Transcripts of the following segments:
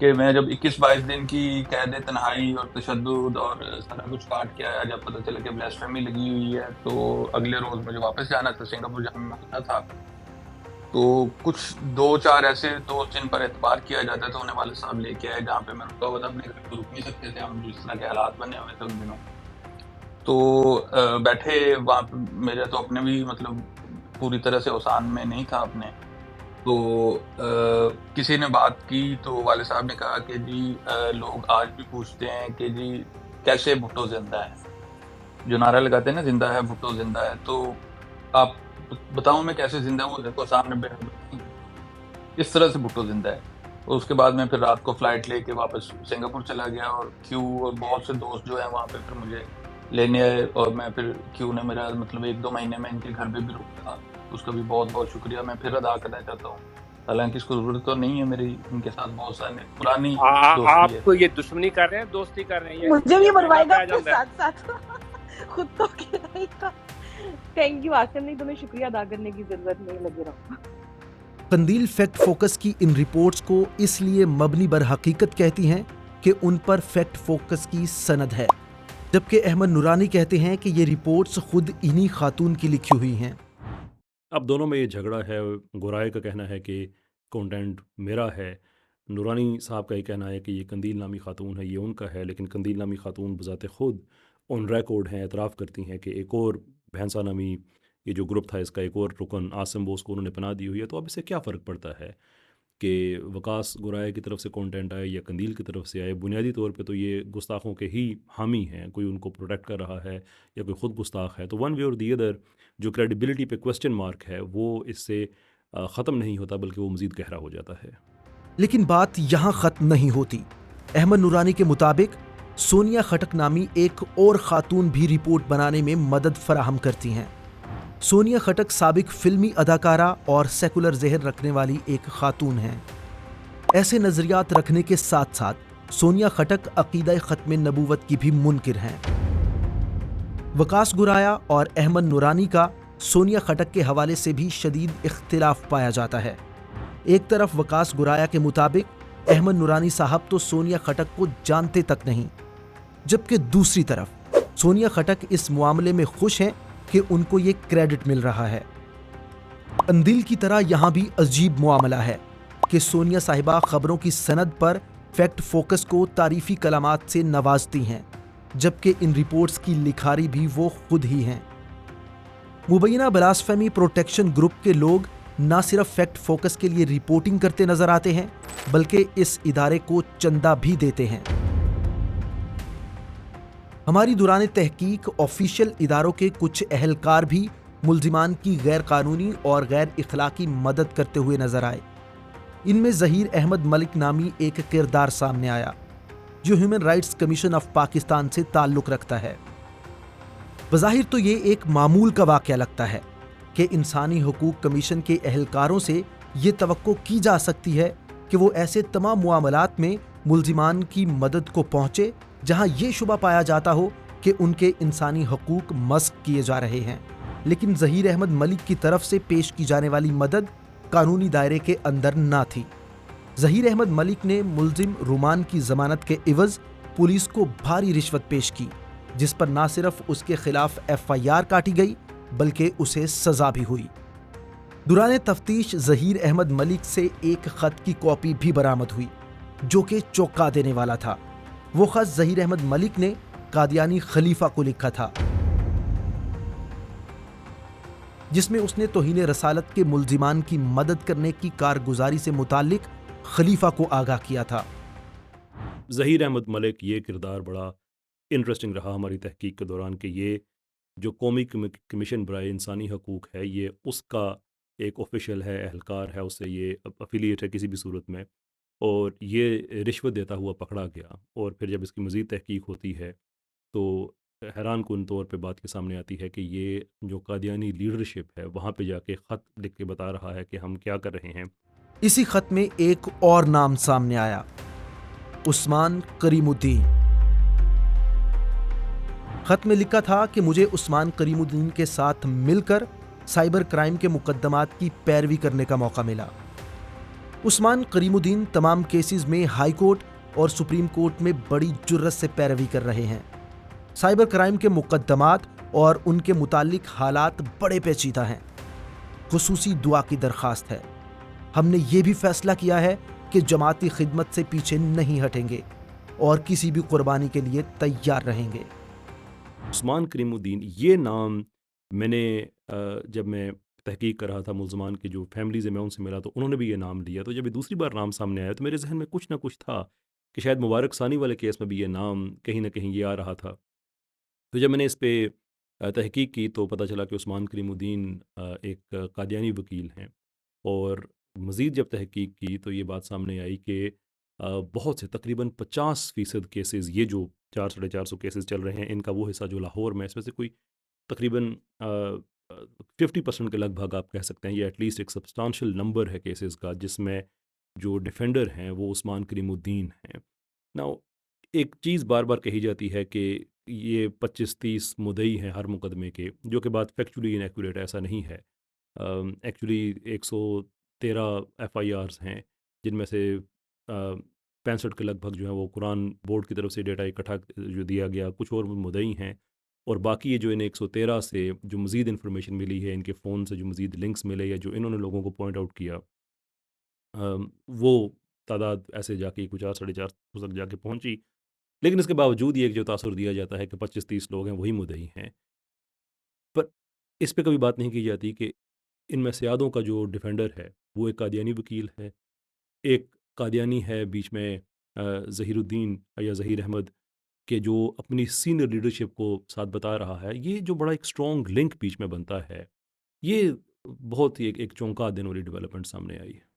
کہ میں جب 21-22 دن کی قید تنہائی اور تشدد اور سارا کچھ کاٹ کے آیا، جب پتہ چلا کہ بلیسفیمی لگی ہوئی ہے، تو اگلے روز مجھے واپس جانا تھا سنگاپور، جہاں میں آنا تھا. تو کچھ 2-4 ایسے دوست جن پر اعتبار کیا جاتا تھا انہیں والد صاحب لے کے آئے، جہاں پہ میں رکا ہوا تھا. اپنے گھر پہ رک نہیں سکتے تھے ہم، جس طرح کے حالات بنے ہوئے تھے ان دنوں. تو بیٹھے وہاں پہ، میرے تو اپنے بھی مطلب پوری طرح سے اوسان میں نہیں تھا اپنے. تو کسی نے بات کی تو والد صاحب نے کہا کہ جی لوگ آج بھی پوچھتے ہیں کہ جی کیسے بھٹو زندہ ہے، جو نعرہ لگاتے ہیں نا زندہ ہے بھٹو زندہ ہے، تو آپ بتاؤں میں کیسے زندہ ہوں. دیکھو سامنے اس طرح سے بھٹو زندہ ہے. اور اس کے بعد میں پھر رات کو فلائٹ لے کے واپس سنگاپور چلا گیا، اور کیو اور بہت سے دوست جو ہیں وہاں پہ پھر مجھے لینے آئے، اور میں پھر کیو نے میرا مطلب 1-2 مہینے میں ان کے گھر پہ بھی رکا. اس کا بھی بہت بہت شکریہ میں پھر ادا کرنا چاہتا ہوں، حالانکہ اس کو ضرورت تو نہیں ہے، میری ان کے ساتھ بہت سارے پرانی دوستی آپ ہے. کو یہ دشمنی کر رہے ہیں دوستی کر رہے ہیں؟ مجھے بھی بنوائے گا آپ کے ساتھ ساتھ، خود تو کہنا ہی تھا. تھینک یو آصم، نہیں تمہیں شکریہ ادا کرنے کی ضرورت نہیں، لگے رہو. قندیل فیکٹ فوکس کی ان رپورٹس کو اس لیے مبنی بر حقیقت کہتی ہیں کہ ان پر فیکٹ فوکس کی سند ہے، جبکہ احمد نورانی کہتے ہیں کہ یہ رپورٹس خود انہی خاتون کی لکھی ہوئی ہیں. اب دونوں میں یہ جھگڑا ہے. گورائے کا کہنا ہے کہ کانٹینٹ میرا ہے، نورانی صاحب کا یہ کہنا ہے کہ یہ قندیل نامی خاتون ہے، یہ ان کا ہے. لیکن قندیل نامی خاتون بذات خود آن ریکارڈ ہیں، اعتراف کرتی ہیں کہ ایک اور بھینسا نامی یہ جو گروپ تھا اس کا ایک اور رکن عاصم بوس کو انہوں نے پناہ دی ہوئی ہے. تو اب اس سے کیا فرق پڑتا ہے کہ وکاس گورائے کی طرف سے کانٹینٹ آئے یا قندیل کی طرف سے آئے؟ بنیادی طور پہ تو یہ گستاخوں کے ہی حامی ہیں، کوئی ان کو پروٹیکٹ کر رہا ہے یا کوئی خود گستاخ ہے. تو ون وے اور دی ادر جو کریڈیبلٹی پہ کوسچن مارک ہے وہ اس سے ختم نہیں ہوتا، بلکہ وہ مزید گہرا ہو جاتا ہے. لیکن بات یہاں ختم نہیں ہوتی. احمد نورانی کے مطابق سونیا خٹک نامی ایک اور خاتون بھی رپورٹ بنانے میں مدد فراہم کرتی ہیں. سونیا خٹک سابق فلمی اداکارہ اور سیکولر ذہن رکھنے والی ایک خاتون ہیں. ایسے نظریات رکھنے کے ساتھ ساتھ سونیا خٹک عقیدہ ختم نبوت کی بھی منکر ہیں. وکاس گورایا اور احمد نورانی کا سونیا خٹک کے حوالے سے بھی شدید اختلاف پایا جاتا ہے. ایک طرف وکاس گورایا کے مطابق احمد نورانی صاحب تو سونیا خٹک کو جانتے تک نہیں، جبکہ دوسری طرف سونیا خٹک اس معاملے میں خوش ہیں کہ ان کو یہ کریڈٹ مل رہا ہے. قندیل کی طرح یہاں بھی عجیب معاملہ ہے کہ سونیا صاحبہ خبروں کی سند پر فیکٹ فوکس کو تعریفی کلمات سے نوازتی ہیں، جبکہ ان رپورٹس کی لکھاری بھی وہ خود ہی ہیں. مبینہ بلاسفیمی پروٹیکشن گروپ کے لوگ نہ صرف فیکٹ فوکس کے لیے رپورٹنگ کرتے نظر آتے ہیں، بلکہ اس ادارے کو چندہ بھی دیتے ہیں. ہماری دوران تحقیق آفیشیل اداروں کے کچھ اہلکار بھی ملزمان کی غیر قانونی اور غیر اخلاقی مدد کرتے ہوئے نظر آئے. ان میں ظہیر احمد ملک نامی ایک کردار سامنے آیا جو human rights commission of Pakistan سے تعلق رکھتا ہے. بظاہر تو یہ ایک معمول کا واقعہ لگتا ہے کہ انسانی حقوق کمیشن کے اہلکاروں سے یہ توقع کی جا سکتی ہے کہ وہ ایسے تمام معاملات میں ملزمان کی مدد کو پہنچے جہاں یہ شبہ پایا جاتا ہو کہ ان کے انسانی حقوق مسخ کیے جا رہے ہیں. لیکن ظہیر احمد ملک کی طرف سے پیش کی جانے والی مدد قانونی دائرے کے اندر نہ تھی. ظہیر احمد ملک نے ملزم رومان کی ضمانت کے عوض پولیس کو بھاری رشوت پیش کی، جس پر نہ صرف اس کے خلاف FIR کاٹی گئی بلکہ اسے سزا بھی ہوئی. دوران تفتیش ظہیر احمد ملک سے ایک خط کی کاپی بھی برآمد ہوئی جو کہ چونکا دینے والا تھا. وہ خط ظہیر احمد ملک نے قادیانی خلیفہ کو لکھا تھا، جس میں اس نے توہین رسالت کے ملزمان کی مدد کرنے کی کارگزاری سے متعلق خلیفہ کو آگاہ کیا تھا. ظہیر احمد ملک یہ کردار بڑا انٹرسٹنگ رہا ہماری تحقیق کے دوران کہ یہ جو قومی کمیشن برائے انسانی حقوق ہے یہ اس کا ایک آفیشیل ہے، اہلکار ہے، اس سے یہ افیلیٹ ہے کسی بھی صورت میں، اور یہ رشوت دیتا ہوا پکڑا گیا. اور پھر جب اس کی مزید تحقیق ہوتی ہے تو حیران کن طور پہ بات کے سامنے آتی ہے کہ یہ جو قادیانی لیڈرشپ ہے وہاں پہ جا کے خط لکھ کے بتا رہا ہے کہ ہم کیا کر رہے ہیں. اسی خط میں ایک اور نام سامنے آیا، عثمان کریم الدین. خط میں لکھا تھا کہ مجھے عثمان کریم الدین کے ساتھ مل کر سائبر کرائم کے مقدمات کی پیروی کرنے کا موقع ملا. عثمان کریم الدین تمام کیسز میں ہائی کورٹ اور سپریم کورٹ میں بڑی جرت سے پیروی کر رہے ہیں۔ سائبر کرائم کے مقدمات اور ان کے متعلق حالات بڑے پیچیدہ ہیں۔ خصوصی دعا کی درخواست ہے۔ ہم نے یہ بھی فیصلہ کیا ہے کہ جماعتی خدمت سے پیچھے نہیں ہٹیں گے اور کسی بھی قربانی کے لیے تیار رہیں گے۔ عثمان کریم الدین یہ نام میں نے جب میں تحقیق کر رہا تھا ملزمان کی جو فیملیز ہیں میں ان سے ملا تو انہوں نے بھی یہ نام لیا، تو جب یہ دوسری بار نام سامنے آیا تو میرے ذہن میں کچھ نہ کچھ تھا کہ شاید مبارک ثانی والے کیس میں بھی یہ نام کہیں نہ کہیں یہ آ رہا تھا۔ تو جب میں نے اس پہ تحقیق کی تو پتہ چلا کہ عثمان کریم الدین ایک قادیانی وکیل ہیں، اور مزید جب تحقیق کی تو یہ بات سامنے آئی کہ بہت سے تقریباً 50% کیسز یہ جو 400-450 کیسز چل رہے ہیں ان کا وہ حصہ جو لاہور میں، اس میں سے کوئی تقریباً 50% کے لگ بھگ آپ کہہ سکتے ہیں، یہ ایٹ لیسٹ ایک سبسٹانشل نمبر ہے کیسز کا جس میں جو ڈیفینڈر ہیں وہ عثمان کریم الدین ہیں۔ ناؤ ایک چیز بار بار کہی جاتی ہے کہ یہ 25-30 مدعی ہیں ہر مقدمے کے، جو کہ بات فیکچولی انیکوریٹ ایسا نہیں ہے۔ ایکچولی 113 FIRs ہیں جن میں سے 65 کے لگ بھگ جو ہیں وہ قرآن بورڈ کی طرف سے ڈیٹا اکٹھا جو دیا گیا، کچھ اور مدعی ہیں، اور باقی یہ جو انہیں 113 سے جو مزید انفارمیشن ملی ہے، ان کے فون سے جو مزید لنکس ملے یا جو انہوں نے لوگوں کو پوائنٹ آؤٹ کیا، وہ تعداد ایسے جا کے کچھ 400-450 تک جا کے پہنچی۔ لیکن اس کے باوجود یہ جو تاثر دیا جاتا ہے کہ 25-30 لوگ ہیں وہی مدعی ہیں، پر اس پہ کبھی بات نہیں کی جاتی کہ ان میں سیادوں کا جو ڈیفینڈر ہے وہ ایک قادیانی وکیل ہے، ایک قادیانی ہے بیچ میں ظہیر الدین یا ظہیر احمد کہ جو اپنی سینئر لیڈرشپ کو ساتھ بتا رہا ہے۔ یہ جو بڑا ایک اسٹرانگ لنک بیچ میں بنتا ہے، یہ بہت ہی ایک چونکا دینے والی ڈیولپمنٹ سامنے آئی ہے۔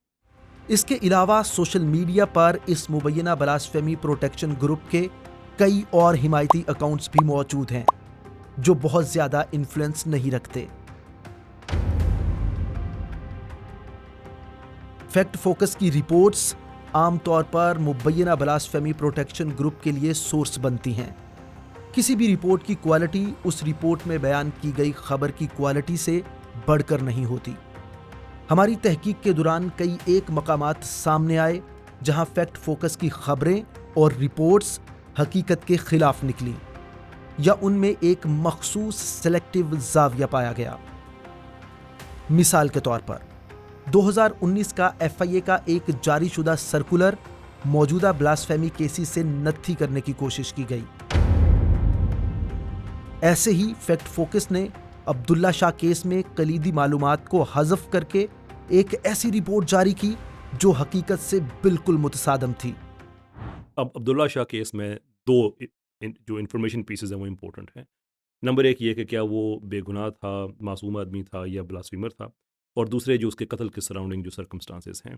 اس کے علاوہ سوشل میڈیا پر اس مبینہ بلاسفیمی پروٹیکشن گروپ کے کئی اور حمایتی اکاؤنٹس بھی موجود ہیں جو بہت زیادہ انفلوئنس نہیں رکھتے۔ فیکٹ فوکس کی رپورٹس عام طور پر مبینہ بلاسفیمی پروٹیکشن گروپ کے لیے سورس بنتی ہیں۔ کسی بھی رپورٹ کی کوالٹی اس رپورٹ میں بیان کی گئی خبر کی کوالٹی سے بڑھ کر نہیں ہوتی۔ ہماری تحقیق کے دوران کئی ایک مقامات سامنے آئے جہاں فیکٹ فوکس کی خبریں اور رپورٹس حقیقت کے خلاف نکلیں یا ان میں ایک مخصوص سلیکٹیو زاویہ پایا گیا۔ مثال کے طور پر 2019 کا FIA کا ایک جاری شدہ سرکولر موجودہ بلاسفیمی کیسز سے نتھی کرنے کی کوشش کی گئی۔ ایسے ہی فیکٹ فوکس نے عبداللہ شاہ کیس میں کلیدی معلومات کو حذف کر کے ایک ایسی رپورٹ جاری کی جو حقیقت سے بالکل متصادم تھی۔ اب عبداللہ شاہ کیس میں دو جو انفارمیشن پیسز ہیں وہ امپورٹنٹ ہیں۔ نمبر ایک یہ کہ کیا وہ بے گناہ تھا، معصوم آدمی تھا یا بلاسفیمر تھا، اور دوسرے جو اس کے قتل کے سراؤنڈنگ جو سرکمسٹانسز ہیں۔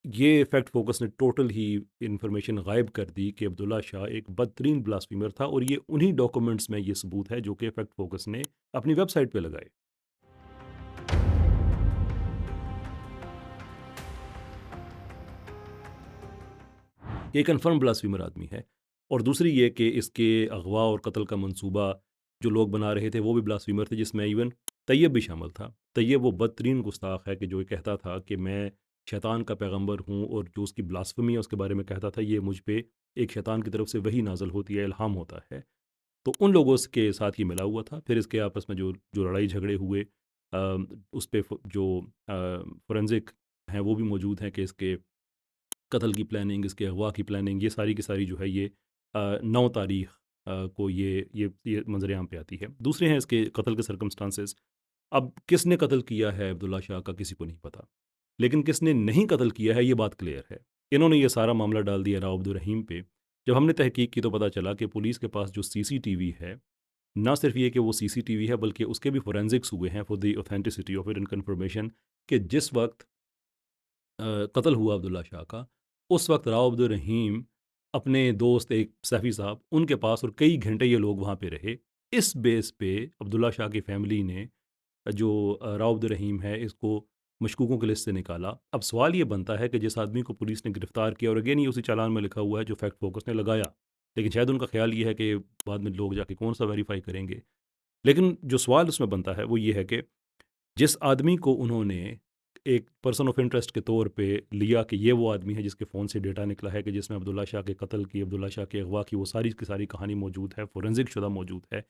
یہ فیکٹ فوکس نے ٹوٹل ہی انفارمیشن غائب کر دی کہ عبداللہ شاہ ایک بدترین بلاسفیمر تھا، اور یہ انہی ڈاکومنٹس میں یہ ثبوت ہے جو کہ فیکٹ فوکس نے اپنی ویب سائٹ پہ لگائے۔ یہ کنفرم بلاسفیمر آدمی ہے، اور دوسری یہ کہ اس کے اغوا اور قتل کا منصوبہ جو لوگ بنا رہے تھے وہ بھی بلاسفیمر تھے، جس میں ایون طیب بھی شامل تھا۔ طیب وہ بدترین گستاخ ہے کہ جو کہتا تھا کہ میں شیطان کا پیغمبر ہوں، اور جو اس کی بلاسفمی ہے اس کے بارے میں کہتا تھا یہ مجھ پہ ایک شیطان کی طرف سے وحی نازل ہوتی ہے، الہام ہوتا ہے۔ تو ان لوگوں کے ساتھ یہ ملا ہوا تھا۔ پھر اس کے آپس میں جو لڑائی جھگڑے ہوئے، اس پہ جو فورنزک ہیں وہ بھی موجود ہیں کہ اس کے قتل کی پلاننگ، اس کے اغوا کی پلاننگ، یہ ساری کی ساری جو ہے یہ 9 تاریخ کو یہ منظر عام پہ آتی ہے۔ دوسرے ہیں اس کے قتل کے سرکمسٹانسز۔ اب کس نے قتل کیا ہے عبداللہ شاہ کا کسی کو نہیں پتہ، لیکن کس نے نہیں قتل کیا ہے یہ بات کلیئر ہے۔ انہوں نے یہ سارا معاملہ ڈال دیا راؤ عبدالرحیم پہ۔ جب ہم نے تحقیق کی تو پتہ چلا کہ پولیس کے پاس جو CCTV ہے، نہ صرف یہ کہ وہ CCTV ہے بلکہ اس کے بھی فورینزکس ہوئے ہیں for the authenticity of it and confirmation کہ جس وقت قتل ہوا عبداللہ شاہ کا اس وقت راؤ عبدالرحیم اپنے دوست ایک سیفی صاحب ان کے پاس، اور کئی گھنٹے یہ لوگ وہاں پہ رہے۔ اس بیس پہ عبداللہ شاہ کی فیملی نے جو راؤ عبدالرحیم ہے اس کو مشکوکوں کی لسٹ سے نکالا۔ اب سوال یہ بنتا ہے کہ جس آدمی کو پولیس نے گرفتار کیا، اور اگین یہ اسی چالان میں لکھا ہوا ہے جو فیکٹ فوکس نے لگایا، لیکن شاید ان کا خیال یہ ہے کہ بعد میں لوگ جا کے کون سا ویریفائی کریں گے، لیکن جو سوال اس میں بنتا ہے وہ یہ ہے کہ جس آدمی کو انہوں نے ایک پرسن آف انٹرسٹ کے طور پہ لیا کہ یہ وہ آدمی ہے جس کے فون سے ڈیٹا نکلا ہے کہ جس میں عبداللہ شاہ کے قتل کی، عبداللہ شاہ کے اغوا کی وہ ساری کی ساری کہانی موجود ہے، فورینزک شدہ موجود ہے،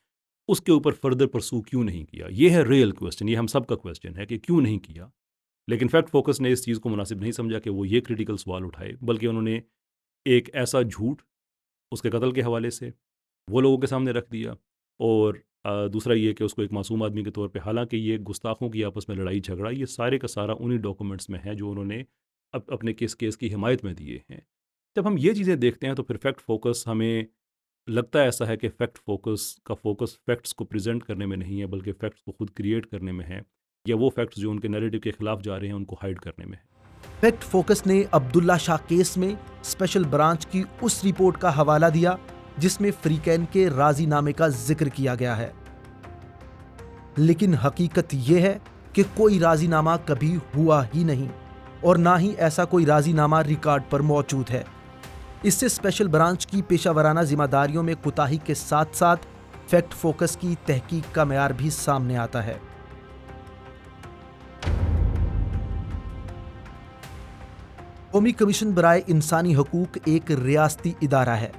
اس کے اوپر فردر پرسو کیوں نہیں کیا؟ یہ ہے ریئل کویسچن، یہ ہم سب کا کویسچن ہے کہ کیوں نہیں کیا. لیکن فیکٹ فوکس نے اس چیز کو مناسب نہیں سمجھا کہ وہ یہ کریٹیکل سوال اٹھائے، بلکہ انہوں نے ایک ایسا جھوٹ اس کے قتل کے حوالے سے وہ لوگوں کے سامنے رکھ دیا، اور دوسرا یہ کہ اس کو ایک معصوم آدمی کے طور پہ، حالانکہ یہ گستاخوں کی آپس میں لڑائی جھگڑا یہ سارے کا سارا انہی ڈاکومنٹس میں ہے جو انہوں نے اپنے کیس کی حمایت میں دیے ہیں. جب ہم یہ چیزیں دیکھتے ہیں تو پھر فیکٹ فوکس ہمیں لگتا ہے ایسا ہے کہ فیکٹ فوکس کا فوکس فیکٹس کو پریزنٹ کرنے میں نہیں ہے، بلکہ فیکٹس کو خود کریٹ کرنے میں ہے، یا وہ فیکٹس جو ان کے نیریٹو کے خلاف جا رہے ہیں ان کو ہائیڈ کرنے میں ہے. فیکٹ فوکس نے عبداللہ شاہ کیس میں اسپیشل برانچ کی اس رپورٹ کا حوالہ دیا جس میں فریقین کے راضی نامے کا ذکر کیا گیا ہے، لیکن حقیقت یہ ہے کہ کوئی راضی نامہ کبھی ہوا ہی نہیں، اور نہ ہی ایسا کوئی راضی نامہ ریکارڈ پر موجود ہے. اس سے اسپیشل برانچ کی پیشہ ورانہ ذمہ داریوں میں کوتاہی کے ساتھ ساتھ فیکٹ فوکس کی تحقیق کا معیار بھی سامنے آتا ہے. قومی کمیشن برائے انسانی حقوق ایک ریاستی ادارہ ہے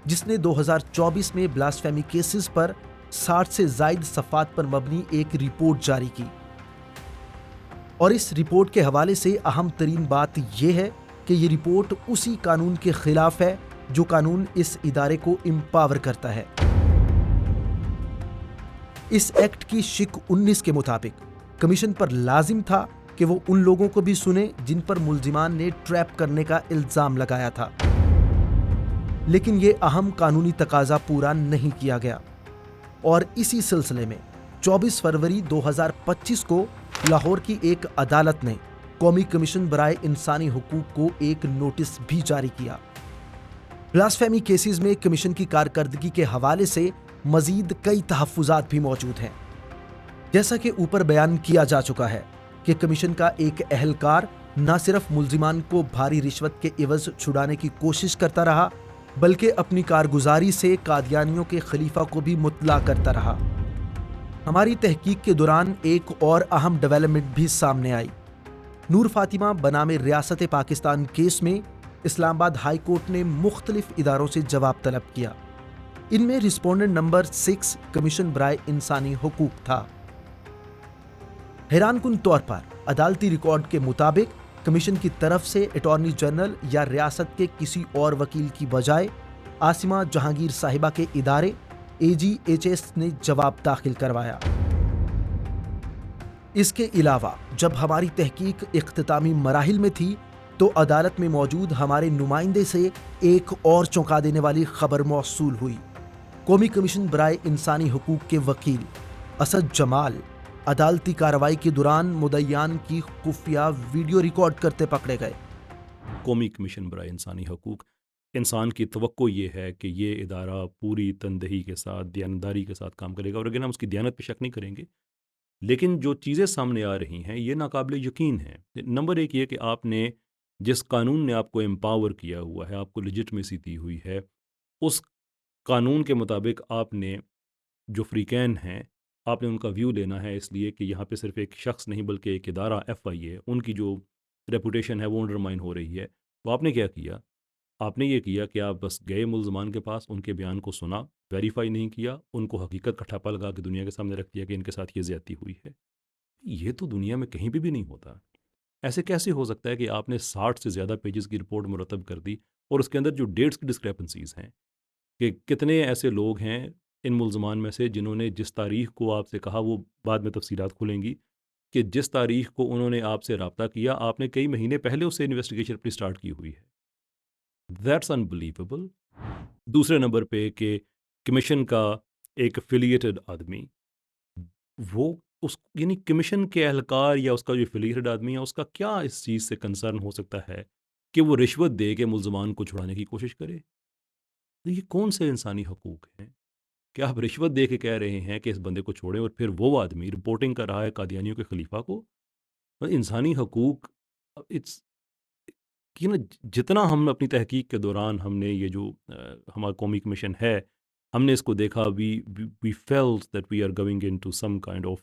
جس نے 2024 میں بلاسفیمی کیسز پر 60 سے زائد صفحات پر مبنی ایک رپورٹ جاری کی، اور اس رپورٹ کے حوالے سے اہم ترین بات یہ ہے کہ یہ رپورٹ اسی قانون کے خلاف ہے جو قانون اس ادارے کو امپاور کرتا ہے. اس ایکٹ کی شق 19 کے مطابق کمیشن پر لازم تھا کہ وہ ان لوگوں کو بھی سنے جن پر ملزمان نے ٹریپ کرنے کا الزام لگایا تھا، لیکن یہ اہم قانونی تقاضا پورا نہیں کیا گیا، اور اسی سلسلے میں 24 فروری 2025 کو لاہور کی ایک عدالت نے قومی کمیشن برائے انسانی حقوق کو ایک نوٹس بھی جاری کیا. بلاسفیمی کیسز میں کمیشن کی کارکردگی کے حوالے سے مزید کئی تحفظات بھی موجود ہیں. جیسا کہ اوپر بیان کیا جا چکا ہے کہ کمیشن کا ایک اہلکار نہ صرف ملزمان کو بھاری رشوت کے عوض چھڑانے کی کوشش کرتا رہا، بلکہ اپنی کارگزاری سے قادیانیوں کے خلیفہ کو بھی مطلع کرتا رہا. ہماری تحقیق کے دوران ایک اور اہم ڈیولپمنٹ بھی سامنے آئی. نور فاطمہ بنام ریاست پاکستان کیس میں اسلام آباد ہائی کورٹ نے مختلف اداروں سے جواب طلب کیا. ان میں رسپونڈنٹ نمبر 6 کمیشن برائے انسانی حقوق تھا. حیران کن طور پر عدالتی ریکارڈ کے مطابق کمیشن کی طرف سے اٹارنی جنرل یا ریاست کے کسی اور وکیل کی بجائے عاصمہ جہانگیر صاحبہ کے ادارے AGHS نے جواب داخل کروایا. اس کے علاوہ جب ہماری تحقیق اختتامی مراحل میں تھی تو عدالت میں موجود ہمارے نمائندے سے ایک اور چونکا دینے والی خبر موصول ہوئی. قومی کمیشن برائے انسانی حقوق کے وکیل اسد جمال عدالتی کارروائی کے دوران مدعیان کی خفیہ ویڈیو ریکارڈ کرتے پکڑے گئے. قومی کمیشن برائے انسانی حقوق، انسان کی توقع یہ ہے کہ یہ ادارہ پوری تندہی کے ساتھ، دیانتداری کے ساتھ کام کرے گا، اور اگر ہم اس کی دیانت پہ شک نہیں کریں گے، لیکن جو چیزیں سامنے آ رہی ہیں یہ ناقابل یقین ہیں. نمبر ایک یہ کہ آپ نے جس قانون نے آپ کو امپاور کیا ہوا ہے، آپ کو لیجٹمیسی دی ہوئی ہے، اس قانون کے مطابق آپ نے جو فریقین ہیں آپ نے ان کا ویو لینا ہے، اس لیے کہ یہاں پہ صرف ایک شخص نہیں بلکہ ایک ادارہ FIA، ان کی جو ریپوٹیشن ہے وہ انڈرمائن ہو رہی ہے. تو آپ نے کیا کیا؟ آپ نے یہ کیا کہ آپ بس گئے ملزمان کے پاس، ان کے بیان کو سنا، ویریفائی نہیں کیا، ان کو حقیقت کا ٹھپا لگا کے دنیا کے سامنے رکھ دیا کہ ان کے ساتھ یہ زیادتی ہوئی ہے. یہ تو دنیا میں کہیں پہ بھی نہیں ہوتا. ایسے کیسے ہو سکتا ہے کہ آپ نے 60 سے زیادہ پیجز کی رپورٹ مرتب کر دی، اور اس کے اندر جو ڈیٹس کی ڈسکریپنسیز ہیں کہ کتنے ایسے لوگ ہیں ان ملزمان میں سے جنہوں نے جس تاریخ کو آپ سے کہا، وہ بعد میں تفصیلات کھلیں گی، کہ جس تاریخ کو انہوں نے آپ سے رابطہ کیا آپ نے کئی مہینے پہلے اس سے انویسٹیگیشن اپنی سٹارٹ کی ہوئی ہے. That's unbelievable. دوسرے نمبر پہ کہ کمیشن کا ایک افیلیٹڈ آدمی، وہ اس یعنی کمیشن کے اہلکار یا اس کا جو افیلیٹڈ آدمی ہے، اس کا کیا اس چیز سے کنسرن ہو سکتا ہے کہ وہ رشوت دے کے ملزمان کو چھڑانے کی کوشش کرے؟ یہ کون سے انسانی حقوق ہیں کہ آپ رشوت دے کے کہہ رہے ہیں کہ اس بندے کو چھوڑیں، اور پھر وہ آدمی رپورٹنگ کر رہا ہے قادیانیوں کے خلیفہ کو؟ انسانی حقوق جتنا ہم اپنی تحقیق کے دوران ہم نے یہ جو ہمارا قومی کمیشن ہے، ہم نے اس کو دیکھا، we felt that we are going into some kind of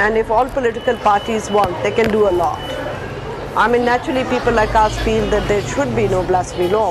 And if all political parties want, they can do a lot. I mean, naturally, people like us feel that there should be no blasphemy law.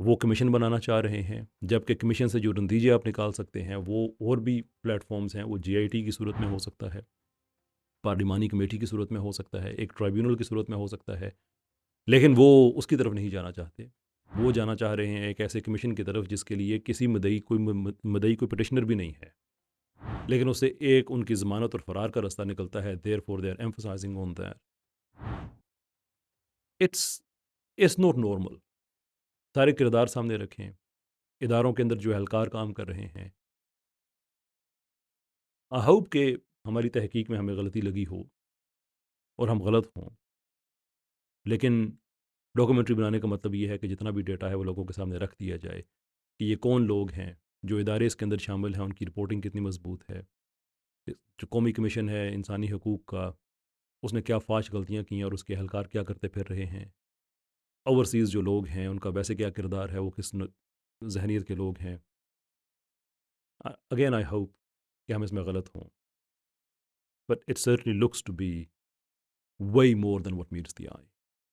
وہ commission بنانا چاہ رہے ہیں، جبکہ commission سے جو نتیجے آپ نکال سکتے ہیں وہ اور بھی پلیٹ فارمز ہیں، وہ GIT کی صورت میں ہو سکتا ہے، پارلیمانی کمیٹی کی صورت میں ہو سکتا ہے، ایک ٹرائیبیونل کی صورت میں ہو سکتا ہے، لیکن وہ اس کی طرف نہیں جانا چاہتے. وہ جانا چاہ رہے ہیں ایک ایسے کمیشن کی طرف جس کے لیے کسی مدعی کوئی پٹیشنر بھی نہیں ہے، لیکن اس سے ایک ان کی ضمانت اور فرار کا رستہ نکلتا ہے. Therefore they are emphasizing on that. It's not normal. سارے کردار سامنے رکھیں، اداروں کے اندر جو اہلکار کام کر رہے ہیں. آئی ہوپ کہ ہماری تحقیق میں ہمیں غلطی لگی ہو اور ہم غلط ہوں، لیکن ڈاکومنٹری بنانے کا مطلب یہ ہے کہ جتنا بھی ڈیٹا ہے وہ لوگوں کے سامنے رکھ دیا جائے کہ یہ کون لوگ ہیں، جو ادارے اس کے اندر شامل ہیں ان کی رپورٹنگ کتنی مضبوط ہے، جو قومی کمیشن ہے انسانی حقوق کا اس نے کیا فاش غلطیاں کی ہیں اور اس کے اہلکار کیا کرتے پھر رہے ہیں، اوورسیز جو لوگ ہیں ان کا ویسے کیا کردار ہے، وہ کس ذہنیت کے لوگ ہیں. اگین آئی ہوپ کہ ہم اس میں غلط ہوں، but it certainly looks to be way more than what meets the eye.